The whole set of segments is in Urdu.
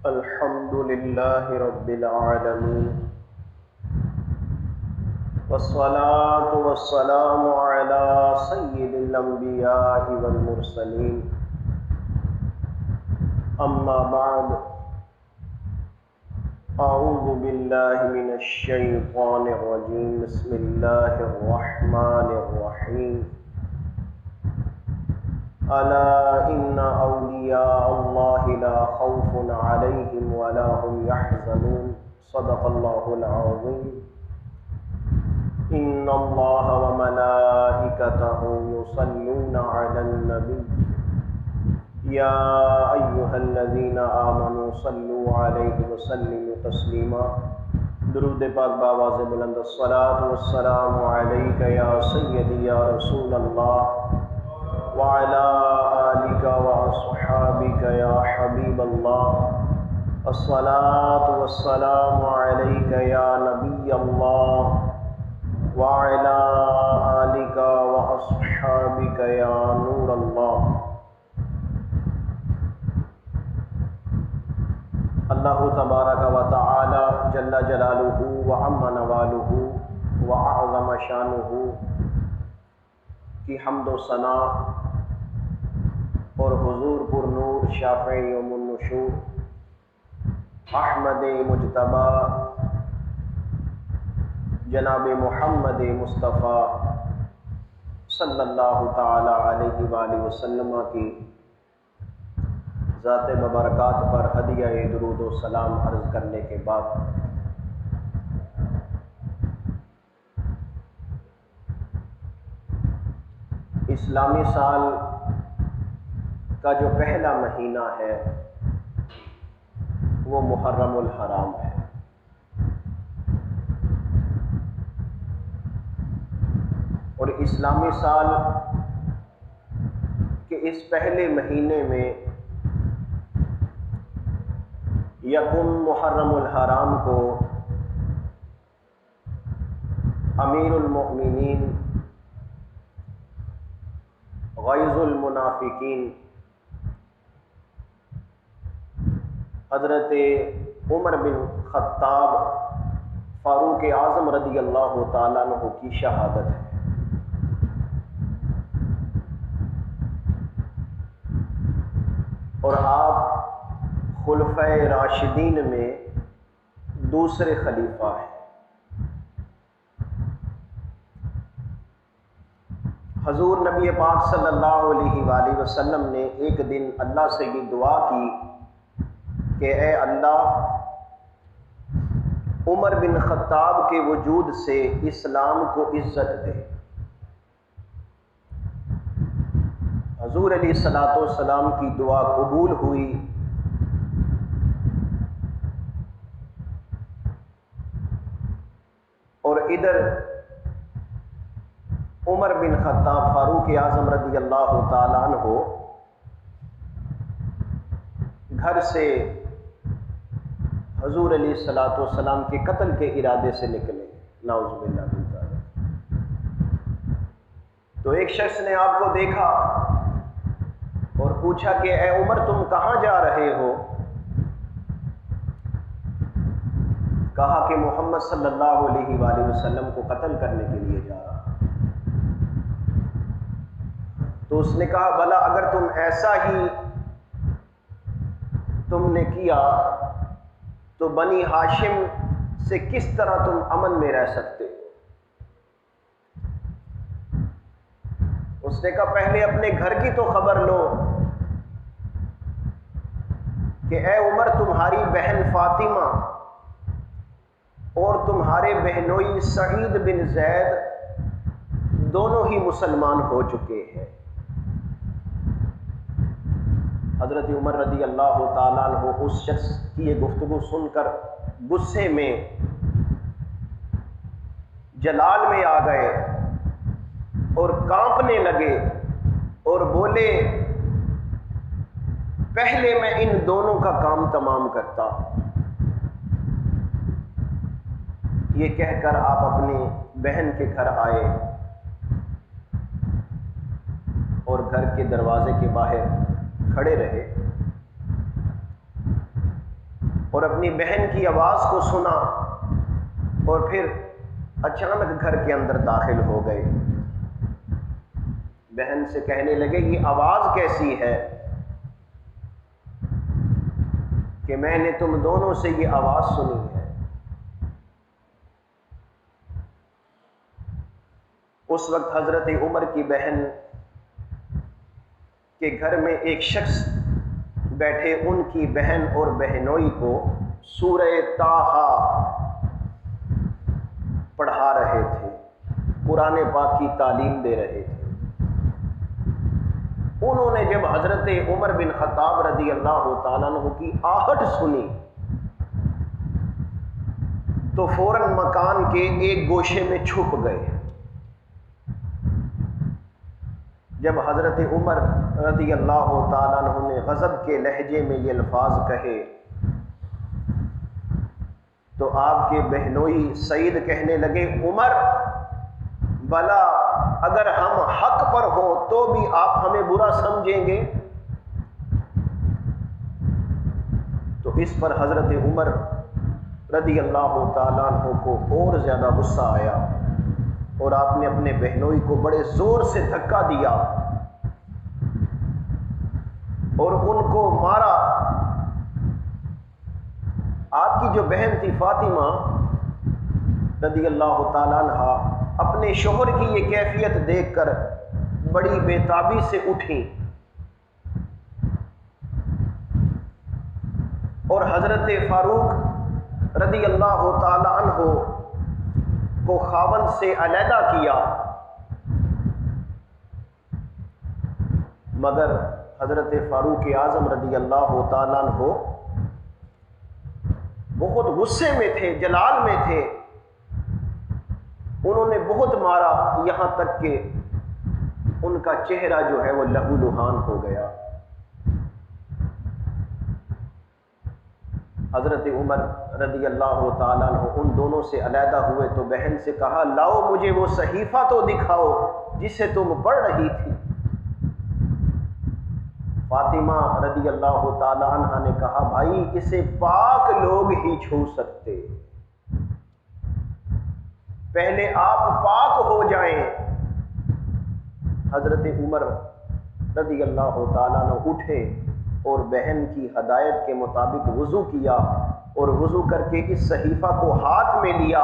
الحمد لله رب العالمين والصلاة والسلام على سيد الأنبياء والمرسلين أما بعد أعوذ بالله من الشيطان الرجيم بسم الله الرحمن الرحيم ألا إن أولياء الله لا خوف عليهم ولا هم يحزنون صدق الله العظيم إن الله وملائكته يصلون على النبي يا أيها الذين آمنوا صلوا عليه وسلموا تسليما درود پاک بآواز بلند الصلاة والسلام عليك يا سيدي يا رسول الله وعلى آلك وأصحابك يا حبيب الله الصلاة والسلام عليك يا نبي الله وعلى آلك وأصحابك يا نور الله۔ اللہ تبارک و تعالی جل جلالہ وعم نوالہ وأعظم شانہ کی حمد و ثنا اور حضور پر نور شافع یوم النشور احمد مجتبی جناب محمد مصطفیٰ صلی اللہ تعالی علیہ وآلہ وسلم کی ذات مبارکات پر ہدیہ درود و سلام عرض کرنے کے بعد اسلامی سال کا جو پہلا مہینہ ہے وہ محرم الحرام ہے۔ اور اسلامی سال کے اس پہلے مہینے میں یکم محرم الحرام کو امیر المؤمنین غیظ المنافقین حضرت عمر بن خطاب فاروق اعظم رضی اللہ تعالیٰ عنہ کی شہادت ہے۔ اور آپ خلفۂ راشدین میں دوسرے خلیفہ ہیں۔ حضور نبی پاک صلی اللہ علیہ وآلہ وسلم نے ایک دن اللہ سے یہ دعا کی کہ اے اللہ عمر بن خطاب کے وجود سے اسلام کو عزت دے۔ حضور علیہ الصلوۃ والسلام کی دعا قبول ہوئی اور ادھر عمر بن خطاب فاروق اعظم رضی اللہ تعالیٰ عنہ گھر سے حضور علیہ الصلوۃ والسلام کے قتل کے ارادے سے نکلے، نعوذ باللہ من ذالک۔ تو ایک شخص نے آپ کو دیکھا اور پوچھا کہ اے عمر تم کہاں جا رہے ہو؟ کہا کہ محمد صلی اللہ علیہ وآلہ وسلم کو قتل کرنے کے لیے جا رہا۔ تو اس نے کہا بھلا اگر تم ایسا ہی تم نے کیا تو بنی ہاشم سے کس طرح تم امن میں رہ سکتے؟ اس نے کہا پہلے اپنے گھر کی تو خبر لو کہ اے عمر تمہاری بہن فاطمہ اور تمہارے بہنوئی سعید بن زید دونوں ہی مسلمان ہو چکے ہیں۔ حضرت عمر رضی اللہ تعالیٰ عنہ اس شخص کی یہ گفتگو سن کر غصے میں جلال میں آ گئے اور کانپنے لگے اور بولے پہلے میں ان دونوں کا کام تمام کرتا۔ یہ کہہ کر آپ اپنی بہن کے گھر آئے اور گھر کے دروازے کے باہر کھڑے رہے۔ اور اپنی بہن کی آواز کو سنا اور پھر اچانک گھر کے اندر داخل ہو گئے۔ بہن سے کہنے لگے یہ آواز کیسی ہے کہ میں نے تم دونوں سے یہ آواز سنی ہے۔ اس وقت حضرت عمر کی بہن کے گھر میں ایک شخص بیٹھے ان کی بہن اور بہنوئی کو سورہ طٰہٰ پڑھا رہے تھے، قرآن پاک کی تعلیم دے رہے تھے۔ انہوں نے جب حضرت عمر بن خطاب رضی اللہ تعالیٰ عنہ کی آہٹ سنی تو فوراً مکان کے ایک گوشے میں چھپ گئے۔ جب حضرت عمر رضی اللہ تعالیٰ عنہ نے غضب کے لہجے میں یہ الفاظ کہے تو آپ کے بہنوئی سعید کہنے لگے عمر بھلا اگر ہم حق پر ہوں تو بھی آپ ہمیں برا سمجھیں گے؟ تو اس پر حضرت عمر رضی اللہ تعالیٰ عنہ کو اور زیادہ غصہ آیا اور آپ نے اپنے بہنوئی کو بڑے زور سے دھکا دیا اور ان کو مارا۔ آپ کی جو بہن تھی فاطمہ رضی اللہ تعالیٰ عنہ اپنے شوہر کی یہ کیفیت دیکھ کر بڑی بے تابی سے اٹھی اور حضرت فاروق رضی اللہ تعالی عنہ کو خاوند سے علیحدہ کیا، مگر حضرت فاروق اعظم رضی اللہ تعالی عنہ بہت غصے میں تھے، جلال میں تھے، انہوں نے بہت مارا یہاں تک کہ ان کا چہرہ جو ہے وہ لہو لہان ہو گیا۔ حضرت عمر رضی اللہ تعالیٰ عنہ ان دونوں سے علیحدہ ہوئے تو بہن سے کہا لاؤ مجھے وہ صحیفہ تو دکھاؤ جسے تم پڑھ رہی تھی۔ فاطمہ رضی اللہ تعالیٰ عنہ نے کہا بھائی اسے پاک لوگ ہی چھو سکتے، پہلے آپ پاک ہو جائیں۔ حضرت عمر رضی اللہ تعالیٰ عنہ اٹھے اور بہن کی ہدایت کے مطابق وضو کیا اور وضو کر کے اس صحیفہ کو ہاتھ میں لیا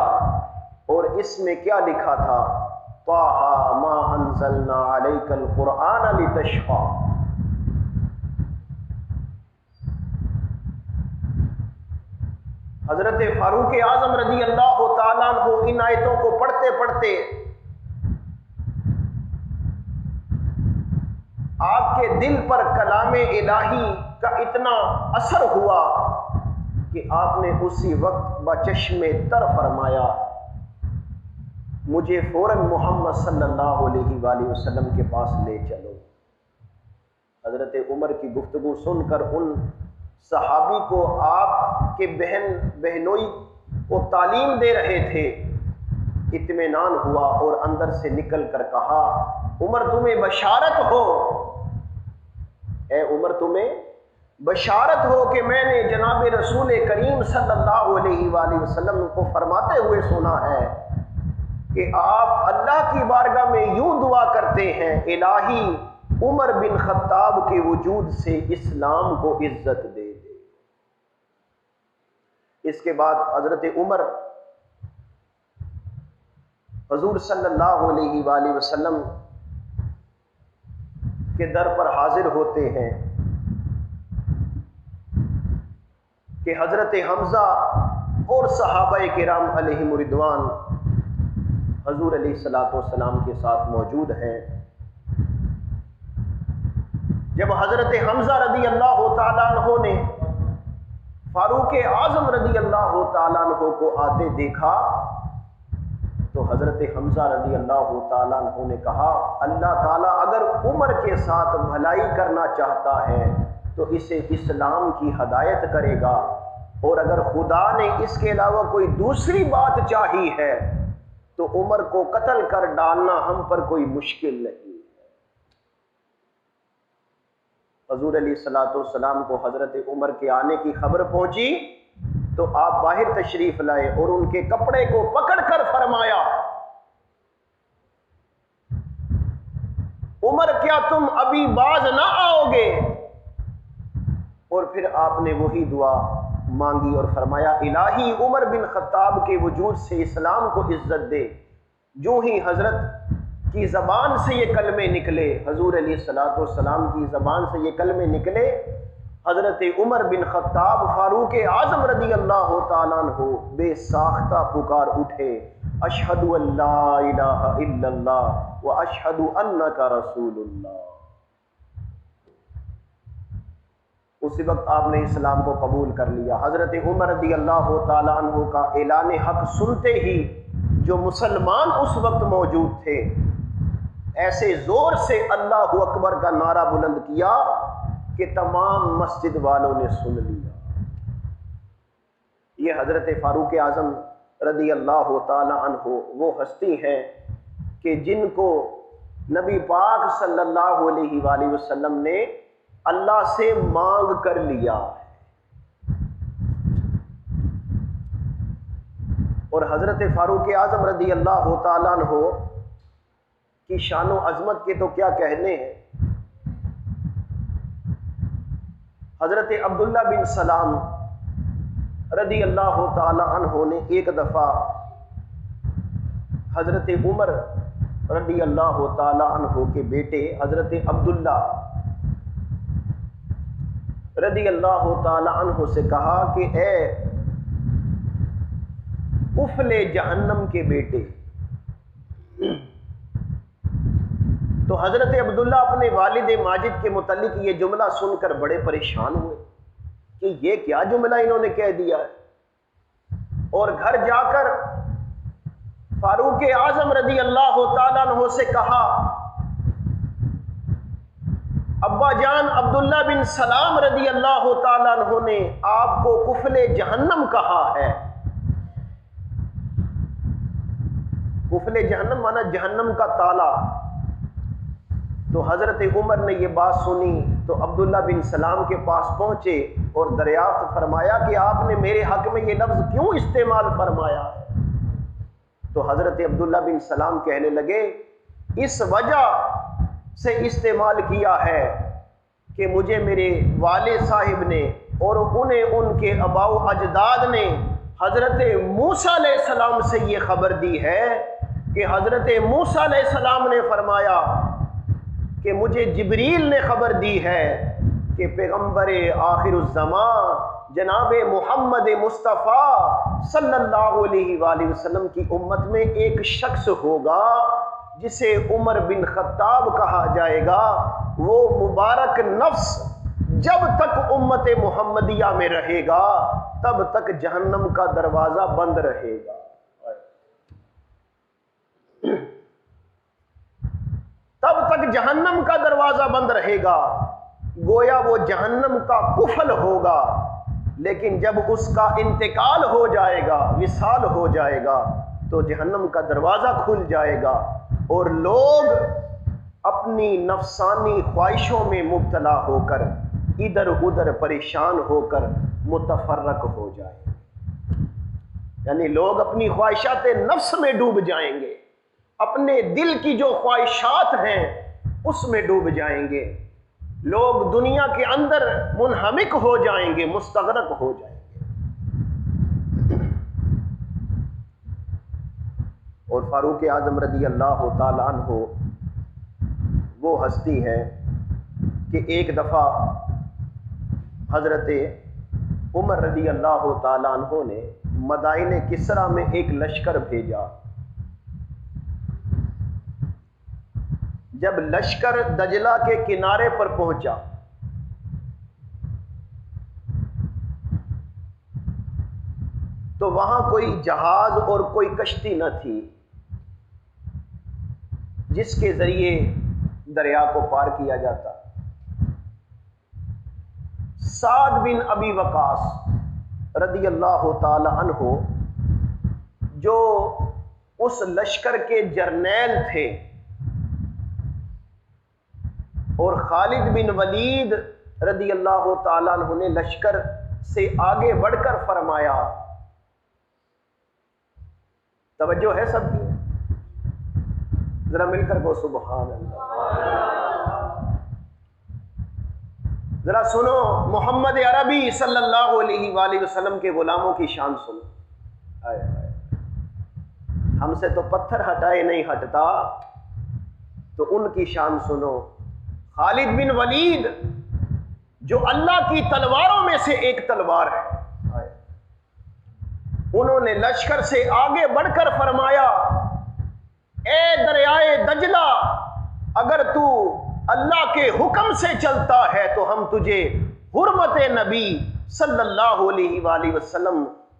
اور اس میں کیا لکھا تھا؟ طٰہٰ ما انزلنا علیک القرآن لتشقیٰ۔ حضرت فاروق اعظم رضی اللہ تعالیٰ عنہ ان آیتوں کو پڑھتے پڑھتے آپ کے دل پر کلام الہی کا اتنا اثر ہوا کہ آپ نے اسی وقت بچشم تر فرمایا مجھے فوراً محمد صلی اللہ علیہ وآلہ وسلم کے پاس لے چلو۔ حضرت عمر کی گفتگو سن کر ان صحابی کو آپ کے بہنوئی کو تعلیم دے رہے تھے اطمینان ہوا اور اندر سے نکل کر کہا عمر تمہیں بشارت ہو، اے عمر تمہیں بشارت ہو کہ میں نے جناب رسول کریم صلی اللہ علیہ وآلہ وسلم کو فرماتے ہوئے سنا ہے کہ آپ اللہ کی بارگاہ میں یوں دعا کرتے ہیں الہی عمر بن خطاب کے وجود سے اسلام کو عزت دے دے۔ اس کے بعد حضرت عمر حضور صلی اللہ علیہ وآلہ وسلم کے در پر حاضر ہوتے ہیں کہ حضرت حمزہ اور صحابہ کرام علیہم رضوان حضور علیہ الصلوۃ والسلام کے ساتھ موجود ہیں۔ جب حضرت حمزہ رضی اللہ تعالیٰ عنہ نے فاروق اعظم رضی اللہ تعالیٰ عنہ کو آتے دیکھا تو حضرت حمزہ رضی اللہ تعالیٰ عنہ نے کہا اللہ تعالیٰ اگر عمر کے ساتھ بھلائی کرنا چاہتا ہے تو اسے اسلام کی ہدایت کرے گا، اور اگر خدا نے اس کے علاوہ کوئی دوسری بات چاہی ہے تو عمر کو قتل کر ڈالنا ہم پر کوئی مشکل نہیں۔ حضور علیہ الصلوۃ والسلام کو حضرت عمر کے آنے کی خبر پہنچی تو آپ باہر تشریف لائے اور ان کے کپڑے کو پکڑ کر فرمایا عمر کیا تم ابھی باز نہ آؤ گے؟ اور پھر آپ نے وہی دعا مانگی اور فرمایا الہی عمر بن خطاب کے وجود سے اسلام کو عزت دے۔ جو ہی حضرت کی زبان سے یہ کلمے نکلے، حضور علیہ الصلوۃ والسلام کی زبان سے یہ کلمے نکلے، حضرت عمر بن خطاب فاروق اعظم رضی اللہ تعالیٰ عنہ بے ساختہ پکار اٹھے، اشہد ان لا الہ الا اللہ و اشہد انک رسول اللہ۔ اسی وقت آپ نے اسلام کو قبول کر لیا۔ حضرت عمر رضی اللہ تعالیٰ عنہ کا اعلان حق سنتے ہی جو مسلمان اس وقت موجود تھے ایسے زور سے اللہ اکبر کا نعرہ بلند کیا کہ تمام مسجد والوں نے سن لیا۔ یہ حضرت فاروق اعظم رضی اللہ تعالی عنہ وہ ہستی ہیں کہ جن کو نبی پاک صلی اللہ علیہ وآلہ وسلم نے اللہ سے مانگ کر لیا ہے۔ اور حضرت فاروق اعظم رضی اللہ تعالی عنہ کی شان و عظمت کے تو کیا کہنے ہیں۔ حضرت عبداللہ بن سلام رضی اللہ تعالی عنہ نے ایک دفعہ حضرت عمر رضی اللہ تعالی عنہ کے بیٹے حضرت عبداللہ رضی اللہ تعالی عنہ سے کہا کہ اے افل جہنم کے بیٹے۔ تو حضرت عبداللہ اپنے والد ماجد کے متعلق یہ جملہ سن کر بڑے پریشان ہوئے کہ یہ کیا جملہ انہوں نے کہہ دیا ہے، اور گھر جا کر فاروق اعظم رضی اللہ تعالیٰ عنہ سے کہا ابا جان عبداللہ بن سلام رضی اللہ تعالیٰ عنہ نے آپ کو کفل جہنم کہا ہے۔ کفل جہنم مانا جہنم کا تالا۔ تو حضرت عمر نے یہ بات سنی تو عبداللہ بن سلام کے پاس پہنچے اور دریافت فرمایا کہ آپ نے میرے حق میں یہ لفظ کیوں استعمال فرمایا ہے؟ تو حضرت عبداللہ بن سلام کہنے لگے اس وجہ سے استعمال کیا ہے کہ مجھے میرے والد صاحب نے اور انہیں ان کے آباء و اجداد نے حضرت موسیٰ علیہ السلام سے یہ خبر دی ہے کہ حضرت موسیٰ علیہ السلام نے فرمایا کہ مجھے جبریل نے خبر دی ہے کہ پیغمبر آخر الزمان جناب محمد مصطفیٰ صلی اللہ علیہ وآلہ وسلم کی امت میں ایک شخص ہوگا جسے عمر بن خطاب کہا جائے گا۔ وہ مبارک نفس جب تک امت محمدیہ میں رہے گا تب تک جہنم کا دروازہ بند رہے گا۔ تب تک جہنم کا دروازہ بند رہے گا۔ گویا وہ جہنم کا کفل ہوگا، لیکن جب اس کا انتقال ہو جائے گا، وصال ہو جائے گا، تو جہنم کا دروازہ کھل جائے گا اور لوگ اپنی نفسانی خواہشوں میں مبتلا ہو کر ادھر ادھر پریشان ہو کر متفرق ہو جائیں گے۔ یعنی لوگ اپنی خواہشات نفس میں ڈوب جائیں گے، اپنے دل کی جو خواہشات ہیں اس میں ڈوب جائیں گے۔ لوگ دنیا کے اندر منہمک ہو جائیں گے، مستغرق ہو جائیں گے۔ اور فاروق اعظم رضی اللہ تعالی عنہ وہ ہستی ہے کہ ایک دفعہ حضرت عمر رضی اللہ تعالی عنہ نے مدائن کسرا میں ایک لشکر بھیجا۔ جب لشکر دجلہ کے کنارے پر پہنچا تو وہاں کوئی جہاز اور کوئی کشتی نہ تھی جس کے ذریعے دریا کو پار کیا جاتا۔ سعد بن ابی وقاص رضی اللہ تعالی عنہ جو اس لشکر کے جرنیل تھے، اور خالد بن ولید رضی اللہ تعالیٰ عنہ نے لشکر سے آگے بڑھ کر فرمایا. توجہ ہے سب کی؟ ذرا مل کر کو سبحان اللہ. ذرا سنو محمد عربی صلی اللہ علیہ وآلہ وسلم کے غلاموں کی شان سنو. ہم سے تو پتھر ہٹائے نہیں ہٹتا، تو ان کی شان سنو. خالد بن ولید جو اللہ کی تلواروں میں سے ایک تلوار ہے، انہوں نے لشکر سے آگے بڑھ کر فرمایا، اے دریائے دجلہ، اگر تو اللہ کے حکم سے چلتا ہے تو ہم تجھے حرمت نبی صلی اللہ علیہ وآلہ وسلم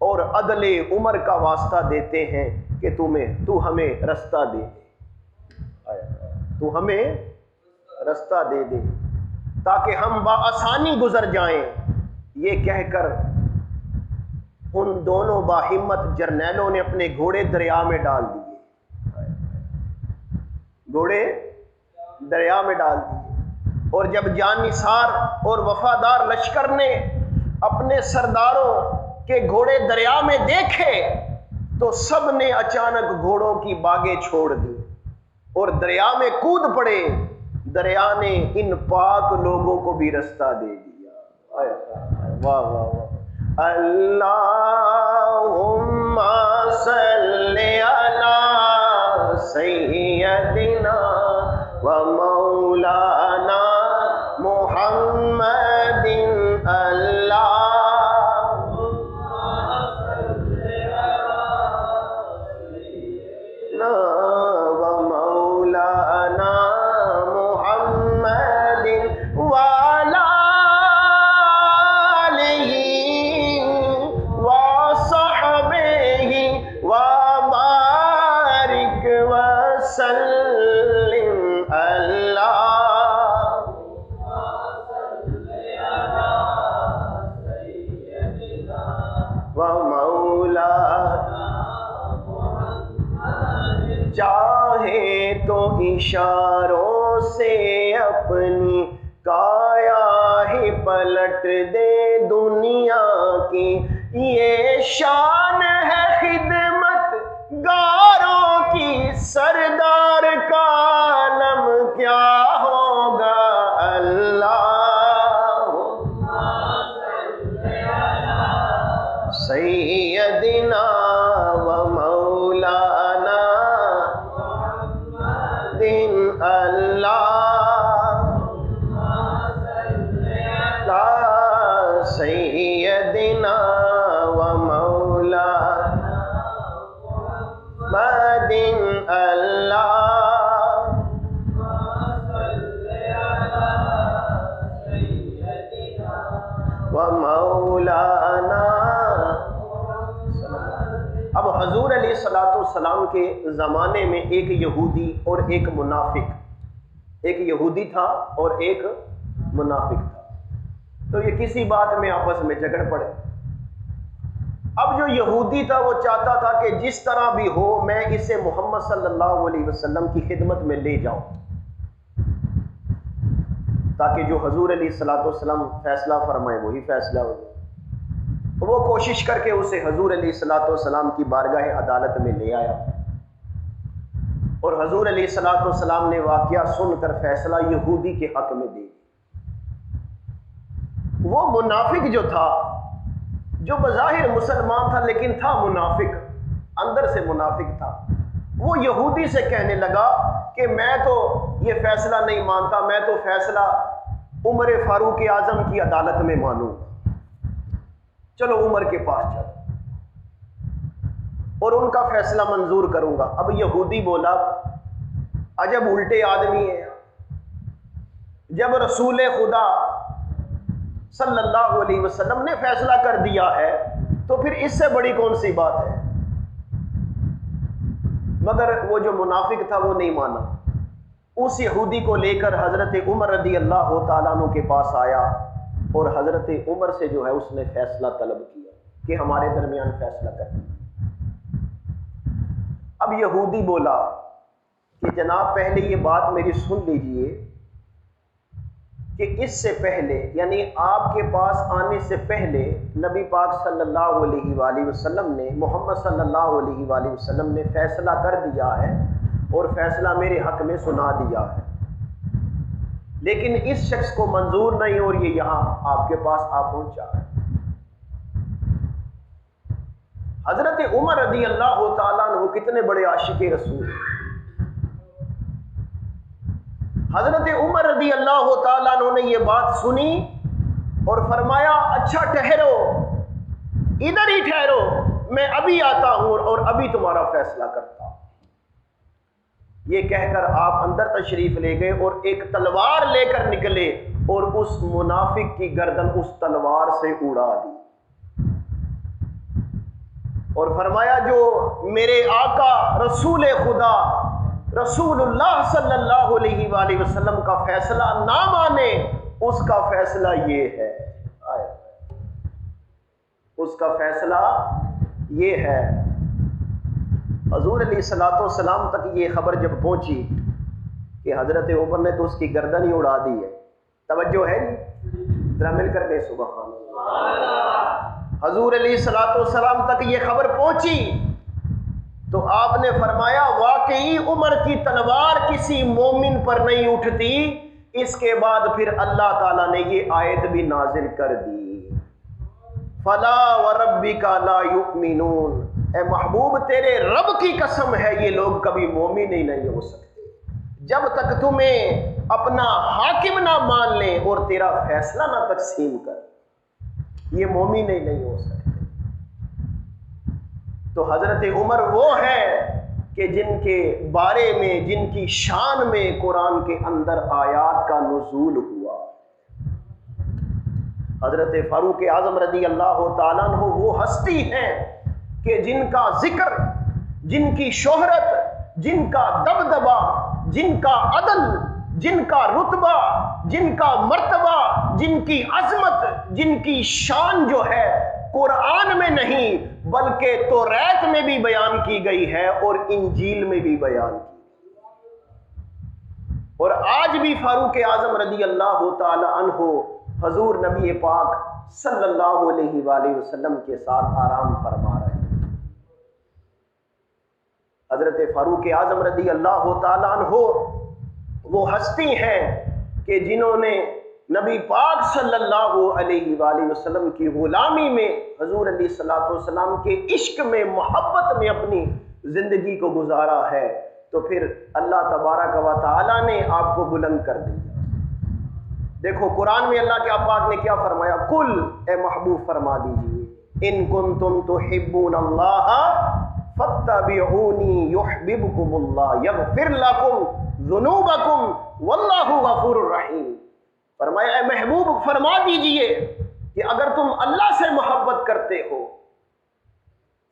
اور عدل عمر کا واسطہ دیتے ہیں کہ تو ہمیں رستہ دے دے، تو ہمیں رستہ دے دے تاکہ ہم بآسانی گزر جائیں. یہ کہہ کر ان دونوں باہمت جرنیلوں نے اپنے گھوڑے دریا میں ڈال دیے. گھوڑے دریا میں ڈال دیے. اور جب جانثار اور وفادار لشکر نے اپنے سرداروں کے گھوڑے دریا میں دیکھے تو سب نے اچانک گھوڑوں کی باگیں چھوڑ دی اور دریا میں کود پڑے. دریا نے ان پاک لوگوں کو بھی رستہ دے دیا. واہ واہ واہ. اللہم صلی علی سیدنا و مولانا محمد. چاہے تو اشاروں سے اپنی کایا ہی پلٹ دے دنیا کی. یہ شان ہے خدمت گاروں کی، سردار کا عالم کیا ہوگا. سیدنا و مولانا دن اللہ، سیدنا و مولانا مدن اللہ. مولانا. اب حضور علیہ الصلوۃ والسلام کے زمانے میں ایک یہودی اور ایک منافق، ایک یہودی تھا اور ایک منافق تھا. تو یہ کسی بات میں آپس میں جھگڑ پڑے. اب جو یہودی تھا وہ چاہتا تھا کہ جس طرح بھی ہو میں اسے محمد صلی اللہ علیہ وسلم کی خدمت میں لے جاؤں تاکہ جو حضور علیہ الصلوۃ والسلام فیصلہ فرمائے وہی فیصلہ ہو جائے. وہ کوشش کر کے اسے حضور علیہ الصلوۃ والسلام کی بارگاہ عدالت میں لے آیا اور حضور علیہ الصلوۃ والسلام نے واقعہ سن کر فیصلہ یہودی کے حق میں دے. وہ منافق جو تھا، جو بظاہر مسلمان تھا لیکن تھا منافق، اندر سے منافق تھا، وہ یہودی سے کہنے لگا کہ میں تو یہ فیصلہ نہیں مانتا، میں تو فیصلہ عمر فاروق اعظم کی عدالت میں مانوں گا. چلو عمر کے پاس چلو اور ان کا فیصلہ منظور کروں گا. اب یہودی بولا عجب الٹے آدمی ہے، جب رسول خدا صلی اللہ علیہ وسلم نے فیصلہ کر دیا ہے تو پھر اس سے بڑی کون سی بات ہے. مگر وہ جو منافق تھا وہ نہیں مانا. اس یہودی کو لے کر حضرت عمر رضی اللہ تعالیٰ عنہ کے پاس آیا اور حضرت عمر سے جو ہے اس نے فیصلہ طلب کیا کہ ہمارے درمیان فیصلہ کر دیا. اب یہودی بولا کہ جناب پہلے یہ بات میری سن لیجئے کہ اس سے پہلے یعنی آپ کے پاس آنے سے پہلے نبی پاک صلی اللہ علیہ وآلہ وسلم نے محمد صلی اللہ علیہ وآلہ وسلم نے فیصلہ کر دیا ہے اور فیصلہ میرے حق میں سنا دیا ہے، لیکن اس شخص کو منظور نہیں اور یہ یہاں آپ کے پاس آ پہنچا ہے۔ حضرت عمر رضی اللہ تعالیٰ عنہ کتنے بڑے عاشق رسول ہیں۔ حضرت عمر رضی اللہ تعالیٰ عنہ نے یہ بات سنی اور فرمایا اچھا ٹھہرو، ادھر ہی ٹھہرو، میں ابھی آتا ہوں اور ابھی تمہارا فیصلہ کرتا ہوں۔ یہ کہہ کر آپ اندر تشریف لے گئے اور ایک تلوار لے کر نکلے اور اس منافق کی گردن اس تلوار سے اڑا دی اور فرمایا جو میرے آقا رسول خدا رسول اللہ صلی اللہ علیہ وآلہ وسلم کا فیصلہ نہ مانے اس کا فیصلہ یہ ہے، اس کا فیصلہ یہ ہے۔ حضور علیہ الصلوۃ والسلام تک یہ خبر جب پہنچی کہ حضرت عمر نے تو اس کی گردن ہی اڑا دی ہے، توجہ ہے جی، ذرا مل کر کے سبحان اللہ۔ حضور علیہ الصلوۃ والسلام تک یہ خبر پہنچی تو آپ نے فرمایا واقعی عمر کی تلوار کسی مومن پر نہیں اٹھتی۔ اس کے بعد پھر اللہ تعالیٰ نے یہ آیت بھی نازل کر دی، فلا وربک لا یؤمنون، اے محبوب تیرے رب کی قسم ہے یہ لوگ کبھی مومن ہی نہیں ہو سکتے جب تک تمہیں اپنا حاکم نہ مان لیں اور تیرا فیصلہ نہ تقسیم کر، یہ مومن ہی نہیں ہو سکتے۔ تو حضرت عمر وہ ہے کہ جن کے بارے میں، جن کی شان میں قرآن کے اندر آیات کا نزول ہوا۔ حضرت فاروق اعظم رضی اللہ تعالیٰ عنہ وہ ہستی ہیں کہ جن کا ذکر، جن کی شہرت، جن کا دبدبہ، جن کا عدل، جن کا رتبہ، جن کا مرتبہ، جن کی عظمت، جن کی شان جو ہے قرآن میں نہیں بلکہ توریت میں بھی بیان کی گئی ہے اور انجیل میں بھی بیان کی گئی۔ اور آج بھی فاروق اعظم رضی اللہ تعالی عنہ حضور نبی پاک صلی اللہ علیہ وآلہ وسلم کے ساتھ آرام فرما رہے ہیں۔ حضرت فاروق اعظم رضی اللہ تعالی عنہ وہ ہستی ہیں کہ جنہوں نے نبی پاک صلی اللہ علیہ وآلہ وسلم کی غلامی میں، حضور علیہ الصلوۃ والسلام کے عشق میں، محبت میں اپنی زندگی کو گزارا ہے، تو پھر اللہ تبارک و تعالی نے آپ کو بلند کر دیا۔ دیکھو قرآن میں اللہ کے پاک نے کیا فرمایا، کل اے محبوب فرما دیجئے ان کنتم تحبون اللہ فاتبعونی یحببکم اللہ یغفر لکم ذنوبکم واللہ غفور الرحیم۔ فرمایا اے محبوب فرما دیجئے کہ اگر تم اللہ سے محبت کرتے ہو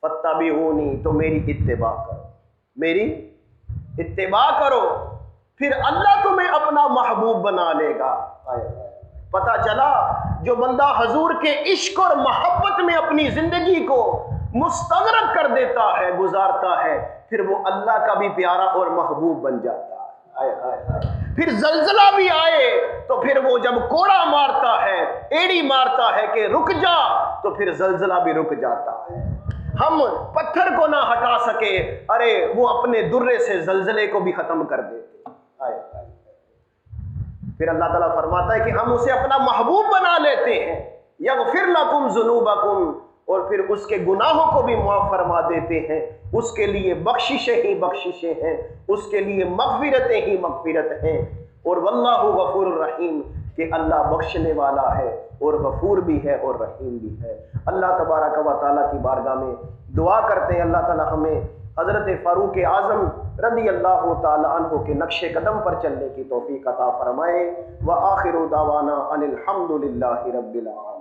فاتبعونی تو میری اتباع کرو، میری اتباع کرو، پھر اللہ تمہیں اپنا محبوب بنا لے گا۔ پتہ چلا جو بندہ حضور کے عشق اور محبت میں اپنی زندگی کو مستغرق کر دیتا ہے، گزارتا ہے، پھر وہ اللہ کا بھی پیارا اور محبوب بن جاتا ہے۔ پھر زلزلہ بھی آئے تو پھر وہ جب کوڑا مارتا ہے، ایڑی مارتا ہے کہ رک جا، تو پھر زلزلہ بھی رک جاتا ہے۔ ہم پتھر کو نہ ہٹا سکے، ارے وہ اپنے درے سے زلزلے کو بھی ختم کر دیتے۔ پھر اللہ تعالیٰ فرماتا ہے کہ ہم اسے اپنا محبوب بنا لیتے ہیں، یغفر لکم ذنوبکم، اور پھر اس کے گناہوں کو بھی معاف فرما دیتے ہیں، اس کے لیے بخششیں ہی بخششیں ہیں، اس کے لیے مغفرتیں ہی مغفرت ہیں، اور واللہ غفور الرحیم، کہ اللہ بخشنے والا ہے اور غفور بھی ہے اور رحیم بھی ہے۔ اللہ تبارک و تعالیٰ کی بارگاہ میں دعا کرتے ہیں اللہ تعالیٰ ہمیں حضرت فاروق اعظم رضی اللہ تعالی عنہ کے نقش قدم پر چلنے کی توفیق عطا فرمائے۔ وآخر دعوانا ان الحمد للہ رب العالمین۔